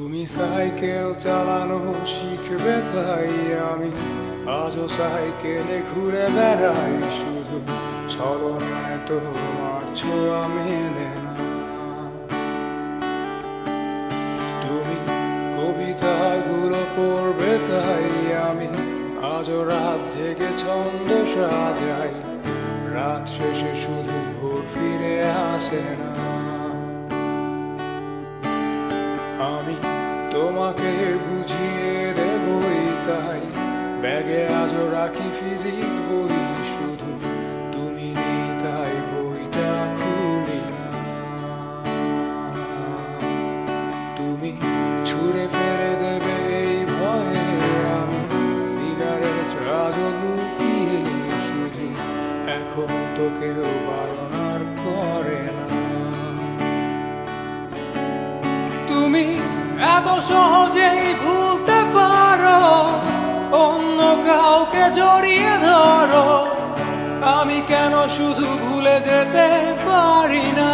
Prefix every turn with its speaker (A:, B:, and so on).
A: তুমি সাইকেল চালানো শিখবে তাই আমি আজও সাইকেলে ঘুরে বেড়াই, শুধু ছলনায় তোমার ছোঁয়া মেলে না। তুমি কবিতাগুলো পড়বে তাই আমি আজও রাত জেগে ছন্দ সাজাই, রাত শেষে শুধু ভোর ফিরে আসে না। আমি তোমাকে বুঝিয়ে দেবই তাই ব্যাগে আজও রাখি ফিজিক্স বই, শুধু তুমি নেই তাই বইটা খুলি না। তুমি ছুঁড়ে ফেলে দেবে এই ভয়ে আমি সিগারেট আজও লুকিয়ে, শুধু এখন তো কেউ বারণ আর করে না। তুমি এত সহজেই ভুলতে পারো, অন্য কাউকে জড়িয়ে ধরো, আমি কেন শুধু ভুলে যেতে পারি না।